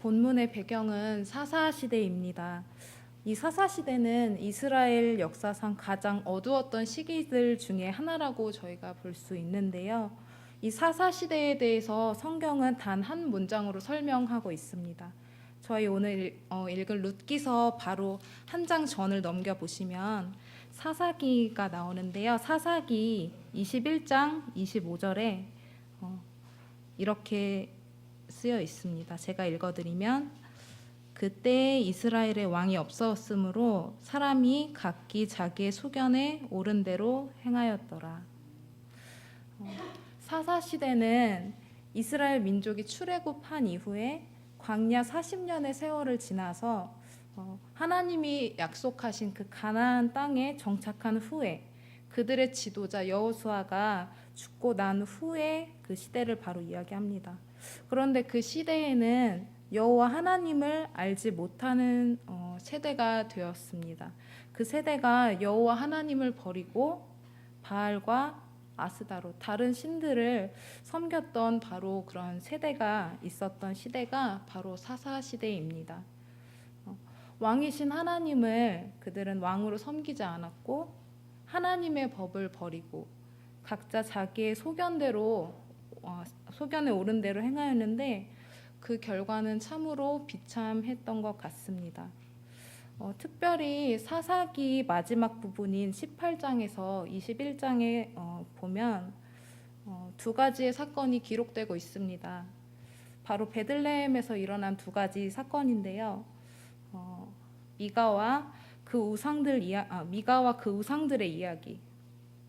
본문의 배경은 사사 시대입니다. 이 사사 시대는 이스라엘 역사상 가장 어두웠던 시기들 중에 하나라고 저희가 볼 수 있는데요. 이 사사 시대에 대해서 성경은 단 한 문장으로 설명하고 있습니다. 저희 오늘 읽을 룻기서 바로 한 장 전을 넘겨보시면 사사기가 나오는데요. 사사기 21장 25절에 이렇게 쓰여 있습니다. 제가 읽어드리면 그때 이스라엘의 왕이 없었으므로 사람이 각기 자기의 소견에 옳은 대로 행하였더라. 사사 시대는 이스라엘 민족이 출애굽한 이후에 광야 40년의 세월을 지나서 하나님이 약속하신 그 가나안 땅에 정착한 후에 그들의 지도자 여호수아가 죽고 난 후에 그 시대를 바로 이야기합니다. 그런데 그 시대에는 여호와 하나님을 알지 못하는 세대가 되었습니다. 그 세대가 여호와 하나님을 버리고 바알과 아스다로 다른 신들을 섬겼던 바로 그런 세대가 있었던 시대가 바로 사사 시대입니다. 왕이신 하나님을 그들은 왕으로 섬기지 않았고 하나님의 법을 버리고 각자 자기의 소견대로 소견에 옳은 대로 행하였는데 그 결과는 참으로 비참했던 것 같습니다. 특별히 사사기 마지막 부분인 18장에서 21장에 보면 두 가지의 사건이 기록되고 있습니다. 바로 베들레헴에서 일어난 두 가지 사건인데요. 미가와 그 우상들의 이야기,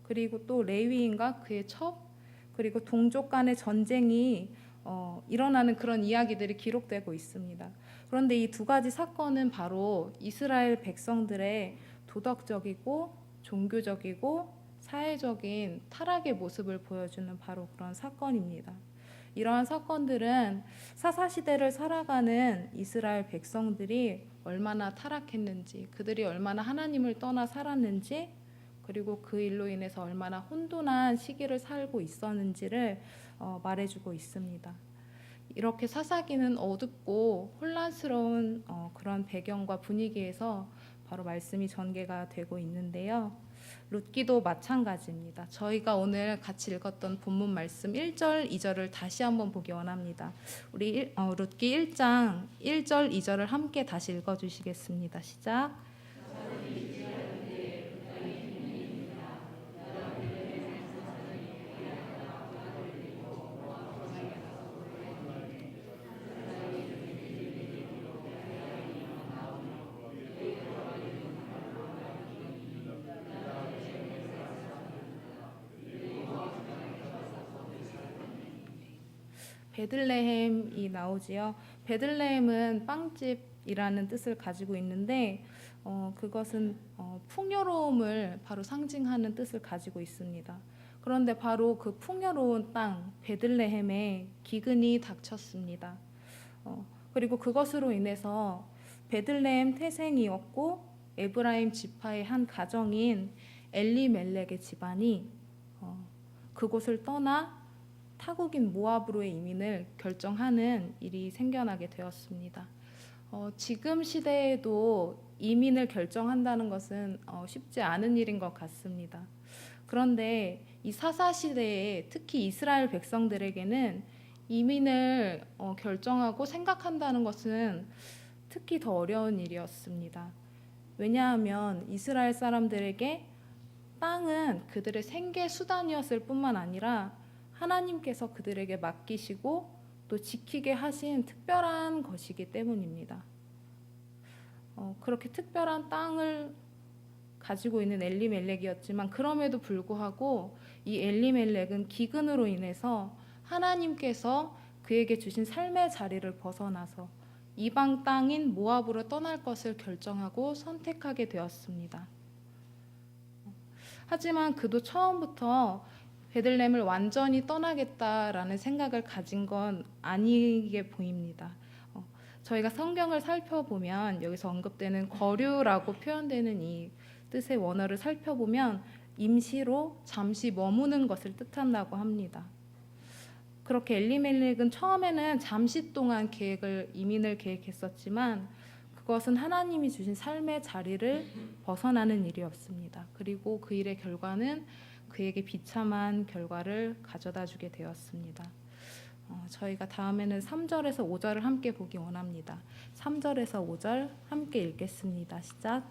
그리고 또 레위인과 그의 첩, 그리고 동족 간의 전쟁이 일어나는 그런 이야기들이 기록되고 있습니다. 그런데 이 두 가지 사건은 바로 이스라엘 백성들의 도덕적이고 종교적이고 사회적인 타락의 모습을 보여주는 바로 그런 사건입니다. 이러한 사건들은 사사시대를 살아가는 이스라엘 백성들이 얼마나 타락했는지, 그들이 얼마나 하나님을 떠나 살았는지, 그리고 그 일로 인해서 얼마나 혼돈한 시기를 살고 있었는지를 말해주고 있습니다. 이렇게 사사기는 어둡고 혼란스러운 그런 배경과 분위기에서 바로 말씀이 전개가 되고 있는데요. 룻기도 마찬가지입니다. 저희가 오늘 같이 읽었던 본문 말씀 1절, 2절을 다시 한번 보기 원합니다. 우리 룻기 1장 1절, 2절을 함께 다시 읽어주시겠습니다. 시작. 베들레헴이 나오지요. 베들레헴은 빵집이라는 뜻을 가지고 있는데 그것은 풍요로움을 바로 상징하는 뜻을 가지고 있습니다. 그런데 바로 그 풍요로운 땅 베들레헴에 기근이 닥쳤습니다. 그리고 그것으로 인해서 베들레헴 태생이었고 에브라임 지파의 한 가정인 엘리멜렉의 집안이 그곳을 떠나 타국인 모압으로의 이민을 결정하는 일이 생겨나게 되었습니다. 지금 시대에도 이민을 결정한다는 것은 쉽지 않은 일인 것 같습니다. 그런데 이 사사 시대에 특히 이스라엘 백성들에게는 이민을 결정하고 생각한다는 것은 특히 더 어려운 일이었습니다. 왜냐하면 이스라엘 사람들에게 땅은 그들의 생계 수단이었을 뿐만 아니라 하나님께서 그들에게 맡기시고 또 지키게 하신 특별한 것이기 때문입니다. 그렇게 특별한 땅을 가지고 있는 엘리멜렉이었지만 그럼에도 불구하고 이 엘리멜렉은 기근으로 인해서 하나님께서 그에게 주신 삶의 자리를 벗어나서 이방 땅인 모압으로 떠날 것을 결정하고 선택하게 되었습니다. 하지만 그도 처음부터 베들레헴을 완전히 떠나겠다라는 생각을 가진 건 아니게 보입니다. 저희가 성경을 살펴보면 여기서 언급되는 거류라고 표현되는 이 뜻의 원어를 살펴보면 임시로 잠시 머무는 것을 뜻한다고 합니다. 그렇게 엘리멜렉은 처음에는 잠시 동안 이민을 계획했었지만 그것은 하나님이 주신 삶의 자리를 벗어나는 일이었습니다. 그리고 그 일의 결과는 그에게 비참한 결과를 가져다 주게 되었습니다. 저희가 다음에는 3절에서 5절을 함께 보기 원합니다. 3절에서 5절 함께 읽겠습니다. 시작.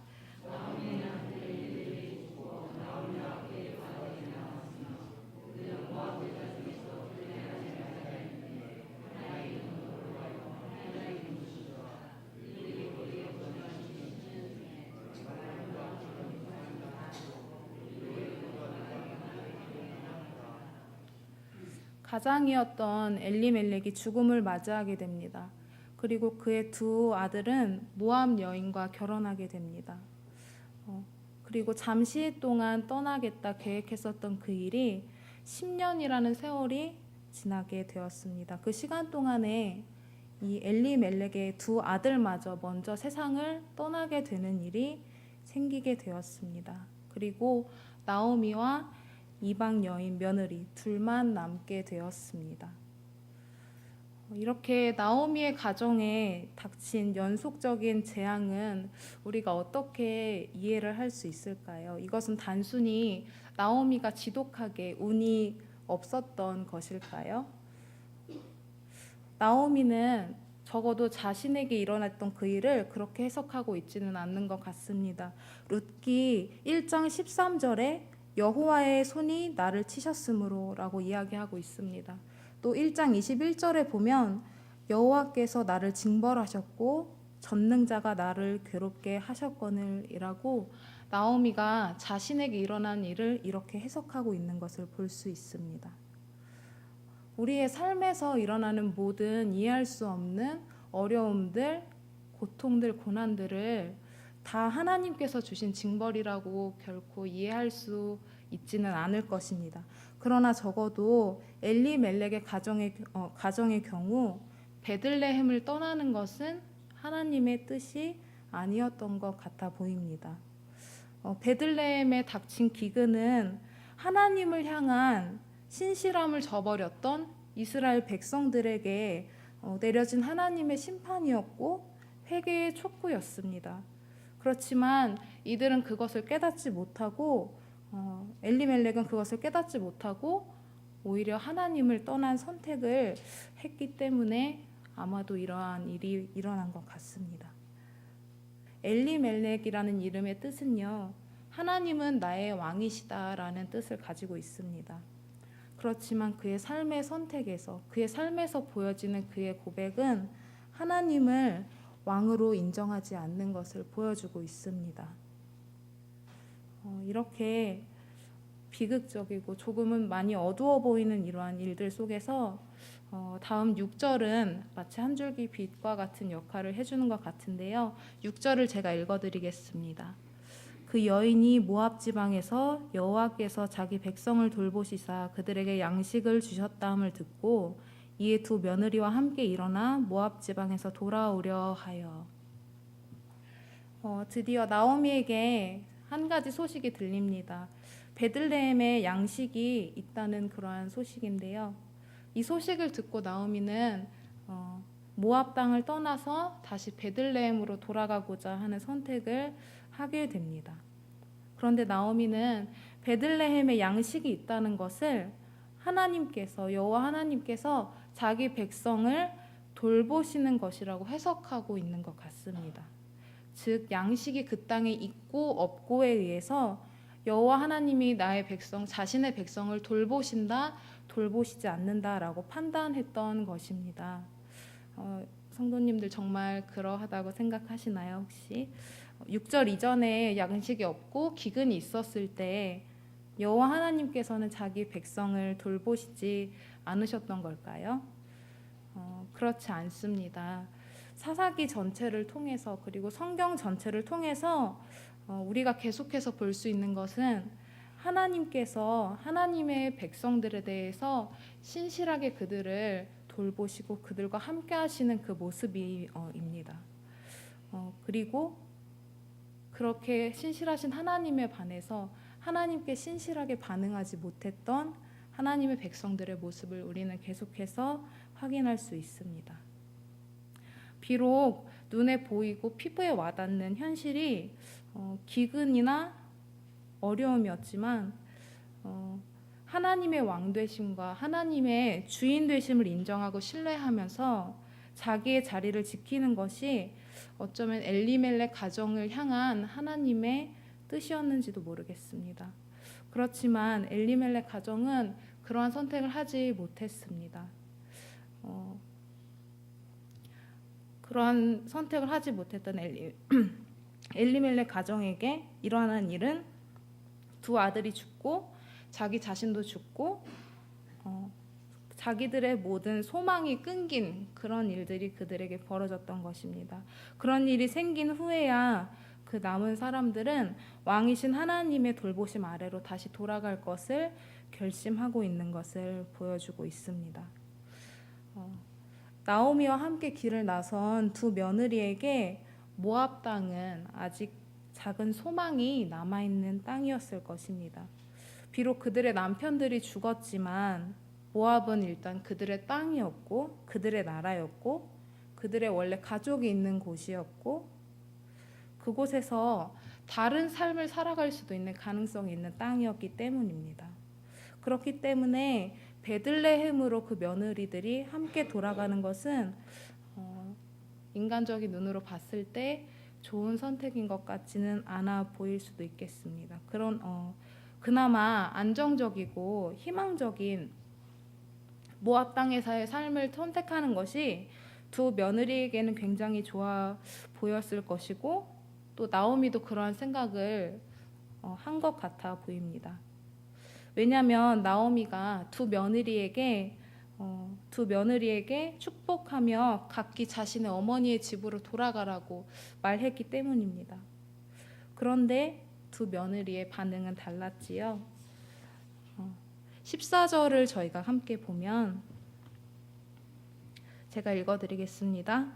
가장이었던 엘리멜렉이 죽음을 맞이하게 됩니다. 그리고 그의 두 아들은 모압 여인과 결혼하게 됩니다. 그리고 잠시 동안 떠나겠다 계획했었던 그 일이 10년이라는 세월이 지나게 되었습니다. 그 시간 동안에 이 엘리멜렉의 두 아들마저 먼저 세상을 떠나게 되는 일이 생기게 되었습니다. 그리고 나오미와 이방 여인 며느리 둘만 남게 되었습니다. 이렇게 나오미의 가정에 닥친 연속적인 재앙은 우리가 어떻게 이해를 할 수 있을까요? 이것은 단순히 나오미가 지독하게 운이 없었던 것일까요? 나오미는 적어도 자신에게 일어났던 그 일을 그렇게 해석하고 있지는 않는 것 같습니다. 룻기 1장 13절에 여호와의 손이 나를 치셨으므로 라고 이야기하고 있습니다. 또 1장 21절에 보면 여호와께서 나를 징벌하셨고 전능자가 나를 괴롭게 하셨거늘 이라고 나오미가 자신에게 일어난 일을 이렇게 해석하고 있는 것을 볼 수 있습니다. 우리의 삶에서 일어나는 모든 이해할 수 없는 어려움들, 고통들, 고난들을 다 하나님께서 주신 징벌이라고 결코 이해할 수 있지는 않을 것입니다. 그러나 적어도 엘리멜렉의 가정의 경우 베들레헴을 떠나는 것은 하나님의 뜻이 아니었던 것 같아 보입니다. 베들레헴에 닥친 기근은 하나님을 향한 신실함을 저버렸던 이스라엘 백성들에게 내려진 하나님의 심판이었고 회개의 촉구였습니다. 그렇지만 이들은 그것을 깨닫지 못하고 엘리멜렉은 그것을 깨닫지 못하고 오히려 하나님을 떠난 선택을 했기 때문에 아마도 이러한 일이 일어난 것 같습니다. 엘리멜렉이라는 이름의 뜻은요, 하나님은 나의 왕이시다라는 뜻을 가지고 있습니다. 그렇지만 그의 삶의 선택에서, 그의 삶에서 보여지는 그의 고백은 하나님을 왕으로 인정하지 않는 것을 보여주고 있습니다. 이렇게 비극적이고 조금은 많이 어두워 보이는 이러한 일들 속에서 다음 6절은 마치 한 줄기 빛과 같은 역할을 해주는 것 같은데요. 6절을 제가 읽어드리겠습니다. 그 여인이 모압 지방에서 여호와께서 자기 백성을 돌보시사 그들에게 양식을 주셨다함을 듣고 이에 두 며느리와 함께 일어나 모압 지방에서 돌아오려 하여. 드디어 나오미에게 한 가지 소식이 들립니다. 베들레헴에 양식이 있다는 그러한 소식인데요. 이 소식을 듣고 나오미는 모압 땅을 떠나서 다시 베들레헴으로 돌아가고자 하는 선택을 하게 됩니다. 그런데 나오미는 베들레헴에 양식이 있다는 것을 여호와 하나님께서 자기 백성을 돌보시는 것이라고 해석하고 있는 것 같습니다. 즉 양식이 그 땅에 있고 없고에 의해서 여호와 하나님이 자신의 백성을 돌보신다, 돌보시지 않는다라고 판단했던 것입니다. 성도님들 정말 그러하다고 생각하시나요, 혹시? 6절 이전에 양식이 없고 기근이 있었을 때 여호와 하나님께서는 자기 백성을 돌보시지 않으셨던 걸까요? 그렇지 않습니다. 사사기 전체를 통해서 그리고 성경 전체를 통해서 우리가 계속해서 볼 수 있는 것은 하나님께서 하나님의 백성들에 대해서 신실하게 그들을 돌보시고 그들과 함께 하시는 그 모습입니다. 그리고 그렇게 신실하신 하나님에 반해서 하나님께 신실하게 반응하지 못했던 하나님의 백성들의 모습을 우리는 계속해서 확인할 수 있습니다. 비록 눈에 보이고 피부에 와닿는 현실이 기근이나 어려움이었지만 하나님의 왕 되심과 하나님의 주인 되심을 인정하고 신뢰하면서 자기의 자리를 지키는 것이 어쩌면 엘리멜렉 가정을 향한 하나님의 뜻이었는지도 모르겠습니다. 그렇지만 엘리멜렉 가정은 그러한 선택을 하지 못했습니다. 그러한 선택을 하지 못했던 엘리멜렉 가정에게 일어난 일은 두 아들이 죽고 자기 자신도 죽고 자기들의 모든 소망이 끊긴 그런 일들이 그들에게 벌어졌던 것입니다. 그런 일이 생긴 후에야 그 남은 사람들은 왕이신 하나님의 돌보심 아래로 다시 돌아갈 것을 결심하고 있는 것을 보여주고 있습니다. 나오미와 함께 길을 나선 두 며느리에게 모압 땅은 아직 작은 소망이 남아있는 땅이었을 것입니다. 비록 그들의 남편들이 죽었지만 모압은 일단 그들의 땅이었고 그들의 나라였고 그들의 원래 가족이 있는 곳이었고 그곳에서 다른 삶을 살아갈 수도 있는 가능성이 있는 땅이었기 때문입니다. 그렇기 때문에 베들레헴으로 그 며느리들이 함께 돌아가는 것은 인간적인 눈으로 봤을 때 좋은 선택인 것 같지는 않아 보일 수도 있겠습니다. 그나마 안정적이고 희망적인 모압 땅에서의 삶을 선택하는 것이 두 며느리에게는 굉장히 좋아 보였을 것이고 또 나오미도 그러한 생각을 한 것 같아 보입니다. 왜냐하면 나오미가 두 며느리에게 축복하며 각기 자신의 어머니의 집으로 돌아가라고 말했기 때문입니다. 그런데 두 며느리의 반응은 달랐지요. 14절을 저희가 함께 보면 제가 읽어드리겠습니다.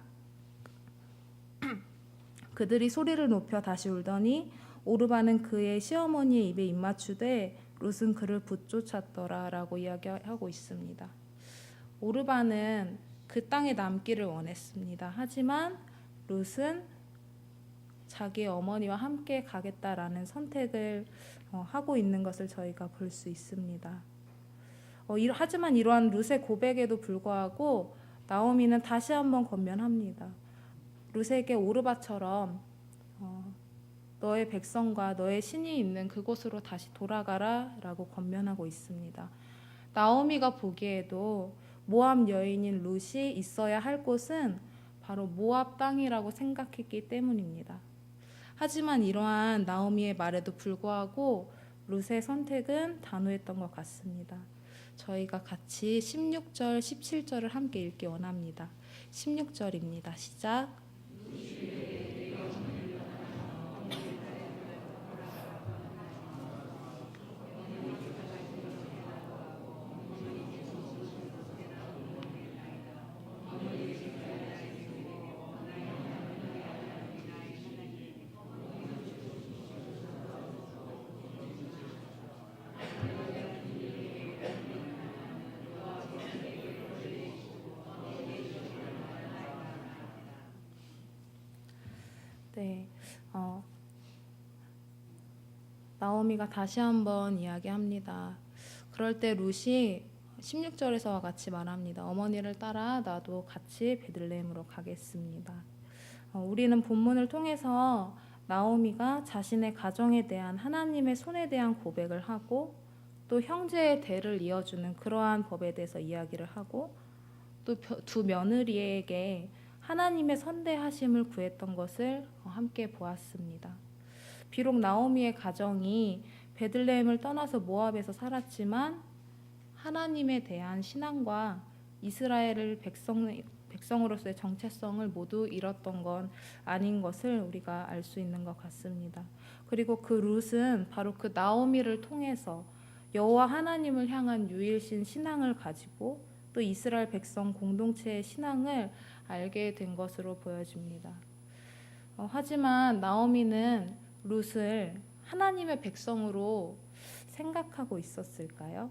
그들이 소리를 높여 다시 울더니 오르바는 그의 시어머니의 입에 입맞추되 룻은 그를 붙쫓았더라 라고 이야기하고 있습니다. 오르바는 그 땅에 남기를 원했습니다. 하지만 룻은 자기의 어머니와 함께 가겠다라는 선택을 하고 있는 것을 저희가 볼 수 있습니다. 하지만 이러한 룻의 고백에도 불구하고 나오미는 다시 한번 권면합니다. 룻에게 오르바처럼 너의 백성과 너의 신이 있는 그곳으로 다시 돌아가라 라고 권면하고 있습니다. 나오미가 보기에도 모압 여인인 룻이 있어야 할 곳은 바로 모압 땅이라고 생각했기 때문입니다. 하지만 이러한 나오미의 말에도 불구하고 룻의 선택은 단호했던 것 같습니다. 저희가 같이 16절, 17절을 함께 읽기 원합니다. 16절입니다. 시작. 네, 나오미가 다시 한번 이야기합니다. 그럴 때 룻이 16절에서와 같이 말합니다. 어머니를 따라 나도 같이 베들레헴으로 가겠습니다. 우리는 본문을 통해서 나오미가 자신의 가정에 대한 하나님의 손에 대한 고백을 하고 또 형제의 대를 이어주는 그러한 법에 대해서 이야기를 하고 또 두 며느리에게 하나님의 선대하심을 구했던 것을 함께 보았습니다. 비록 나오미의 가정이 베들레헴을 떠나서 모압에서 살았지만 하나님에 대한 신앙과 이스라엘을 백성으로서의 정체성을 모두 잃었던 건 아닌 것을 우리가 알 수 있는 것 같습니다. 그리고 그 룻은 바로 그 나오미를 통해서 여호와 하나님을 향한 유일신 신앙을 가지고 또 이스라엘 백성 공동체의 신앙을 알게 된 것으로 보여집니다. 하지만 나오미는 룻을 하나님의 백성으로 생각하고 있었을까요?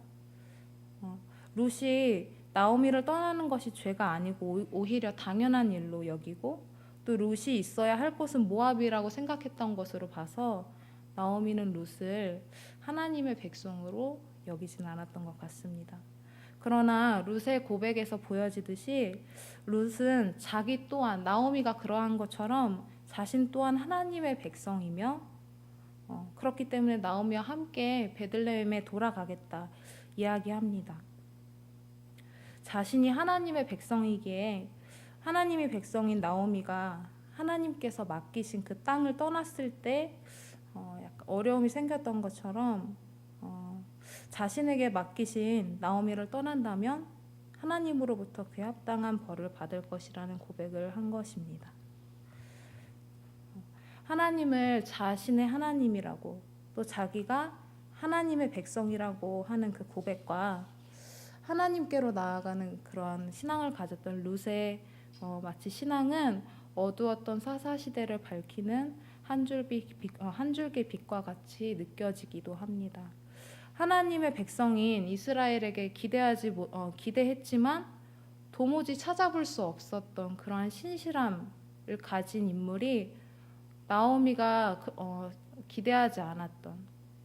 룻이 나오미를 떠나는 것이 죄가 아니고 오히려 당연한 일로 여기고, 또 룻이 있어야 할 곳은 모압이라고 생각했던 것으로 봐서 나오미는 룻을 하나님의 백성으로 여기진 않았던 것 같습니다. 그러나 룻의 고백에서 보여지듯이 룻은 자기 또한 나오미가 그러한 것처럼 자신 또한 하나님의 백성이며, 그렇기 때문에 나오미와 함께 베들레헴에 돌아가겠다 이야기합니다. 자신이 하나님의 백성이기에 하나님의 백성인 나오미가 하나님께서 맡기신 그 땅을 떠났을 때 약간 어려움이 생겼던 것처럼 자신에게 맡기신 나오미를 떠난다면 하나님으로부터 그에 합당한 벌을 받을 것이라는 고백을 한 것입니다. 하나님을 자신의 하나님이라고, 또 자기가 하나님의 백성이라고 하는 그 고백과 하나님께로 나아가는 그런 신앙을 가졌던 룻의 마치 신앙은 어두웠던 사사시대를 밝히는 한 줄기 빛과 같이 느껴지기도 합니다. 하나님의 백성인 이스라엘에게 기대했지만 도무지 찾아볼 수 없었던 그러한 신실함을 가진 인물이 나오미가 기대하지 않았던,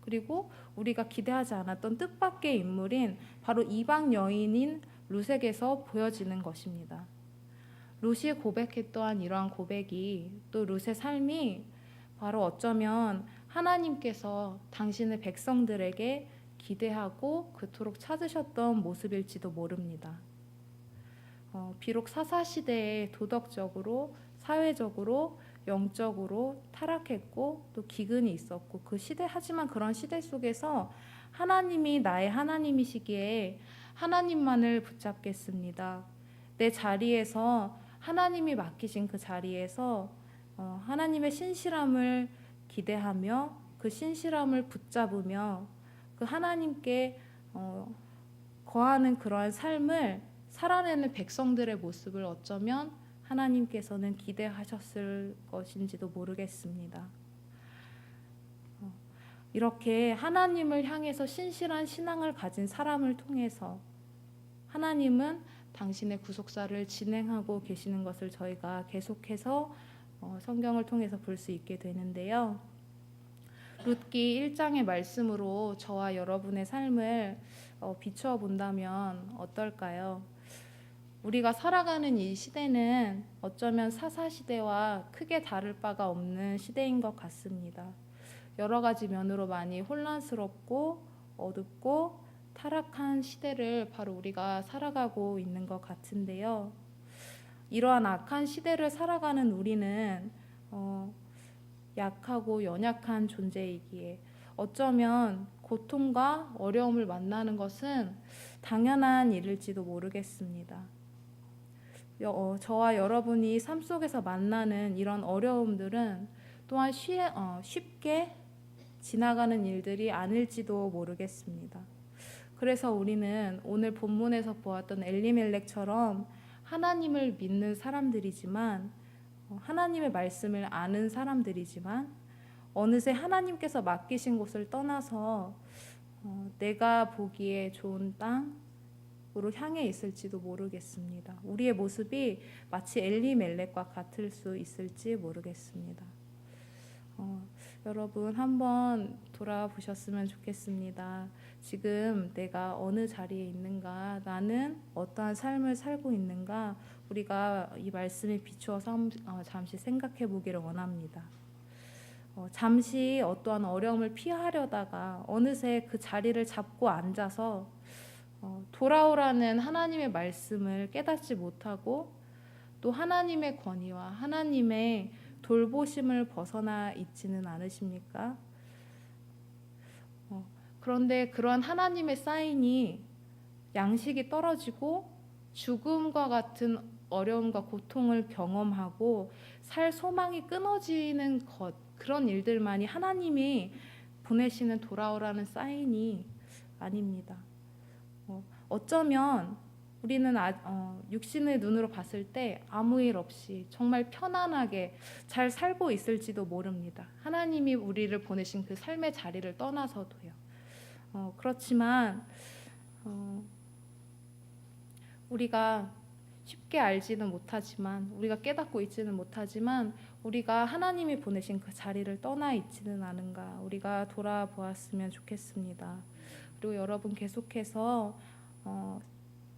그리고 우리가 기대하지 않았던 뜻밖의 인물인 바로 이방 여인인 룻에게서 보여지는 것입니다. 룻이 고백했던 이러한 고백이, 또 룻의 삶이 바로 어쩌면 하나님께서 당신의 백성들에게 기대하고 그토록 찾으셨던 모습일지도 모릅니다. 비록 사사시대에 도덕적으로, 사회적으로, 영적으로 타락했고 또 기근이 있었고 하지만 그런 시대 속에서 하나님이 나의 하나님이시기에 하나님만을 붙잡겠습니다. 내 자리에서, 하나님이 맡기신 그 자리에서 하나님의 신실함을 기대하며 그 신실함을 붙잡으며 그 하나님께 거하는 그러한 삶을 살아내는 백성들의 모습을 어쩌면 하나님께서는 기대하셨을 것인지도 모르겠습니다. 이렇게 하나님을 향해서 신실한 신앙을 가진 사람을 통해서 하나님은 당신의 구속사를 진행하고 계시는 것을 저희가 계속해서 성경을 통해서 볼 수 있게 되는데요. 룻기 1장의 말씀으로 저와 여러분의 삶을 비추어 본다면 어떨까요? 우리가 살아가는 이 시대는 어쩌면 사사시대와 크게 다를 바가 없는 시대인 것 같습니다. 여러 가지 면으로 많이 혼란스럽고 어둡고 타락한 시대를 바로 우리가 살아가고 있는 것 같은데요. 이러한 악한 시대를 살아가는 우리는 약하고 연약한 존재이기에 어쩌면 고통과 어려움을 만나는 것은 당연한 일일지도 모르겠습니다. 저와 여러분이 삶 속에서 만나는 이런 어려움들은 또한 쉽게 지나가는 일들이 아닐지도 모르겠습니다. 그래서 우리는 오늘 본문에서 보았던 엘리멜렉처럼 하나님을 믿는 사람들이지만, 하나님의 말씀을 아는 사람들이지만 어느새 하나님께서 맡기신 곳을 떠나서 내가 보기에 좋은 땅으로 향해 있을지도 모르겠습니다. 우리의 모습이 마치 엘리멜렉과 같을 수 있을지 모르겠습니다. 여러분 한번 돌아보셨으면 좋겠습니다. 지금 내가 어느 자리에 있는가, 나는 어떠한 삶을 살고 있는가, 우리가 이 말씀에 비추어서 잠시 생각해 보기를 원합니다. 잠시 어떠한 어려움을 피하려다가 어느새 그 자리를 잡고 앉아서 돌아오라는 하나님의 말씀을 깨닫지 못하고 또 하나님의 권위와 하나님의 돌보심을 벗어나 있지는 않으십니까? 그런데 그러한 하나님의 사인이 양식이 떨어지고 죽음과 같은 어려움과 고통을 경험하고 살 소망이 끊어지는 그런 일들만이 하나님이 보내시는 돌아오라는 사인이 아닙니다. 어쩌면 우리는 육신의 눈으로 봤을 때 아무 일 없이 정말 편안하게 잘 살고 있을지도 모릅니다. 하나님이 우리를 보내신 그 삶의 자리를 떠나서도요. 그렇지만 우리가 쉽게 알지는 못하지만, 우리가 깨닫고 있지는 못하지만 우리가 하나님이 보내신 그 자리를 떠나 있지는 않은가, 우리가 돌아보았으면 좋겠습니다. 그리고 여러분, 계속해서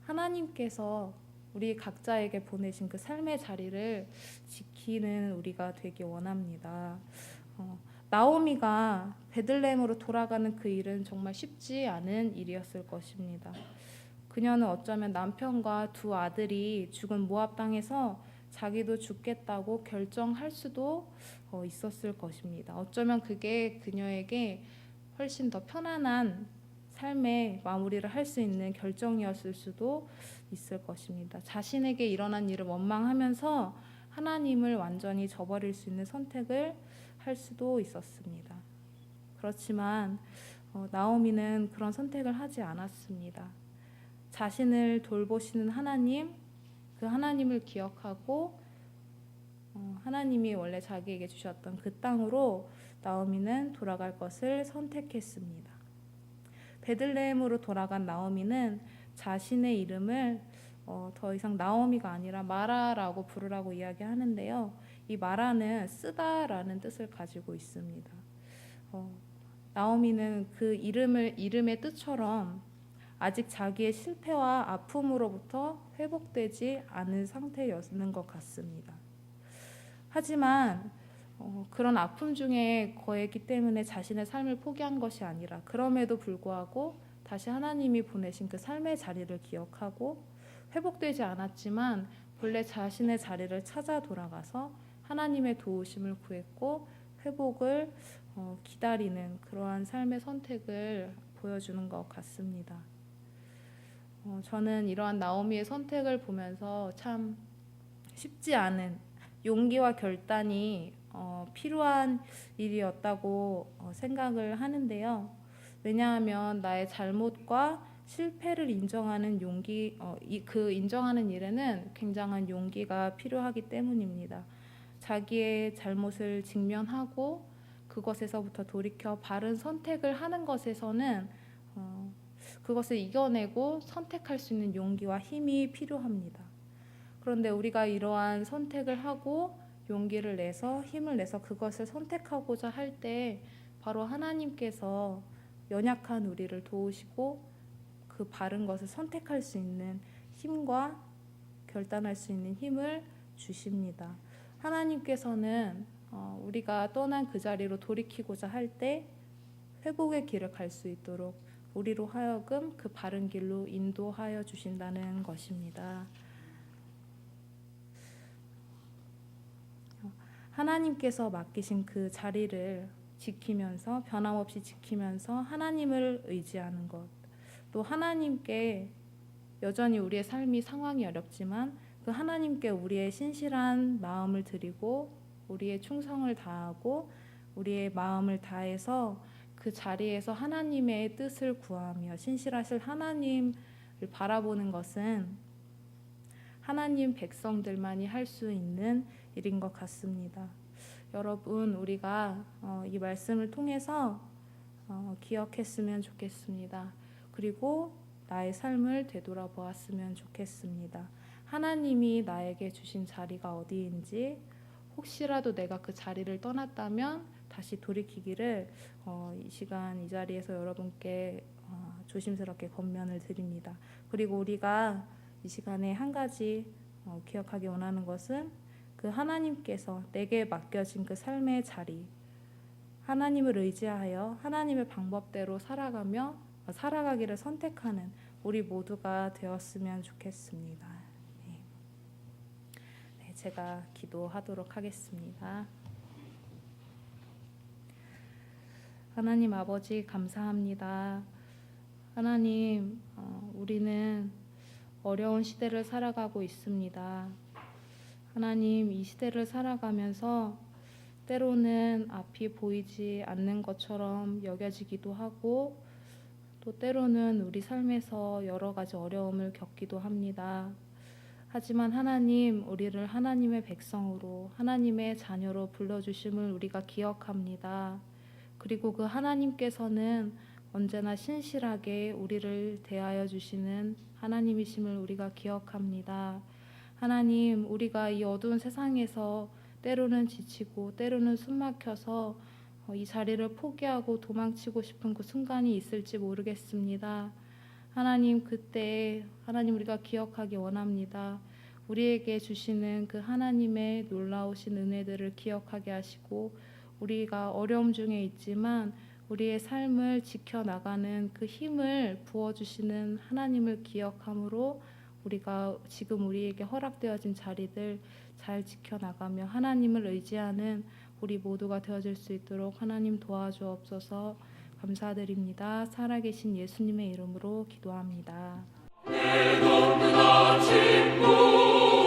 하나님께서 우리 각자에게 보내신 그 삶의 자리를 지키는 우리가 되기 원합니다. 나오미가 베들레헴으로 돌아가는 그 일은 정말 쉽지 않은 일이었을 것입니다. 그녀는 어쩌면 남편과 두 아들이 죽은 모압 땅에서 자기도 죽겠다고 결정할 수도 있었을 것입니다. 어쩌면 그게 그녀에게 훨씬 더 편안한 삶의 마무리를 할 수 있는 결정이었을 수도 있을 것입니다. 자신에게 일어난 일을 원망하면서 하나님을 완전히 저버릴 수 있는 선택을 할 수도 있었습니다. 그렇지만 나오미는 그런 선택을 하지 않았습니다. 자신을 돌보시는 하나님, 그 하나님을 기억하고 하나님이 원래 자기에게 주셨던 그 땅으로 나오미는 돌아갈 것을 선택했습니다. 베들레헴으로 돌아간 나오미는 자신의 이름을 더 이상 나오미가 아니라 마라라고 부르라고 이야기하는데요. 이 마라는 쓰다라는 뜻을 가지고 있습니다. 나오미는 그 이름의 뜻처럼 아직 자기의 실패와 아픔으로부터 회복되지 않은 상태였는 것 같습니다. 하지만 그런 아픔 중에 거했기 때문에 자신의 삶을 포기한 것이 아니라, 그럼에도 불구하고 다시 하나님이 보내신 그 삶의 자리를 기억하고 회복되지 않았지만 본래 자신의 자리를 찾아 돌아가서 하나님의 도우심을 구했고 회복을 기다리는 그러한 삶의 선택을 보여주는 것 같습니다. 저는 이러한 나오미의 선택을 보면서 참 쉽지 않은 용기와 결단이 필요한 일이었다고 생각을 하는데요. 왜냐하면 나의 잘못과 실패를 인정하는 용기, 그 인정하는 일에는 굉장한 용기가 필요하기 때문입니다. 자기의 잘못을 직면하고 그것에서부터 돌이켜 바른 선택을 하는 것에서는 그것을 이겨내고 선택할 수 있는 용기와 힘이 필요합니다. 그런데 우리가 이러한 선택을 하고 용기를 내서 힘을 내서 그것을 선택하고자 할 때 바로 하나님께서 연약한 우리를 도우시고 그 바른 것을 선택할 수 있는 힘과 결단할 수 있는 힘을 주십니다. 하나님께서는 우리가 떠난 그 자리로 돌이키고자 할 때 회복의 길을 갈 수 있도록 우리로 하여금 그 바른 길로 인도하여 주신다는 것입니다. 하나님께서 맡기신 그 자리를 지키면서, 변함없이 지키면서 하나님을 의지하는 것, 또 하나님께 여전히 우리의 삶이 상황이 어렵지만 그 하나님께 우리의 신실한 마음을 드리고 우리의 충성을 다하고 우리의 마음을 다해서 그 자리에서 하나님의 뜻을 구하며 신실하실 하나님을 바라보는 것은 하나님 백성들만이 할 수 있는 일인 것 같습니다. 여러분, 우리가 이 말씀을 통해서 기억했으면 좋겠습니다. 그리고 나의 삶을 되돌아보았으면 좋겠습니다. 하나님이 나에게 주신 자리가 어디인지, 혹시라도 내가 그 자리를 떠났다면 다시 돌이키기를 이 시간 이 자리에서 여러분께 조심스럽게 권면을 드립니다. 그리고 우리가 이 시간에 한 가지 기억하기 원하는 것은 그 하나님께서 내게 맡겨진 그 삶의 자리, 하나님을 의지하여 하나님의 방법대로 살아가기를 선택하는 우리 모두가 되었으면 좋겠습니다. 네, 제가 기도하도록 하겠습니다. 하나님 아버지, 감사합니다. 하나님, 우리는 어려운 시대를 살아가고 있습니다. 하나님, 이 시대를 살아가면서 때로는 앞이 보이지 않는 것처럼 여겨지기도 하고, 또 때로는 우리 삶에서 여러 가지 어려움을 겪기도 합니다. 하지만 하나님, 우리를 하나님의 백성으로, 하나님의 자녀로 불러주심을 우리가 기억합니다. 그리고 그 하나님께서는 언제나 신실하게 우리를 대하여 주시는 하나님이심을 우리가 기억합니다. 하나님, 우리가 이 어두운 세상에서 때로는 지치고 때로는 숨막혀서 이 자리를 포기하고 도망치고 싶은 그 순간이 있을지 모르겠습니다. 하나님, 그때 하나님 우리가 기억하기 원합니다. 우리에게 주시는 그 하나님의 놀라우신 은혜들을 기억하게 하시고, 우리가 어려움 중에 있지만 우리의 삶을 지켜나가는 그 힘을 부어주시는 하나님을 기억함으로 우리가 지금 우리에게 허락되어진 자리들 잘 지켜나가며 하나님을 의지하는 우리 모두가 되어질 수 있도록 하나님 도와주옵소서. 감사드립니다. 살아계신 예수님의 이름으로 기도합니다. 내 높은 아침도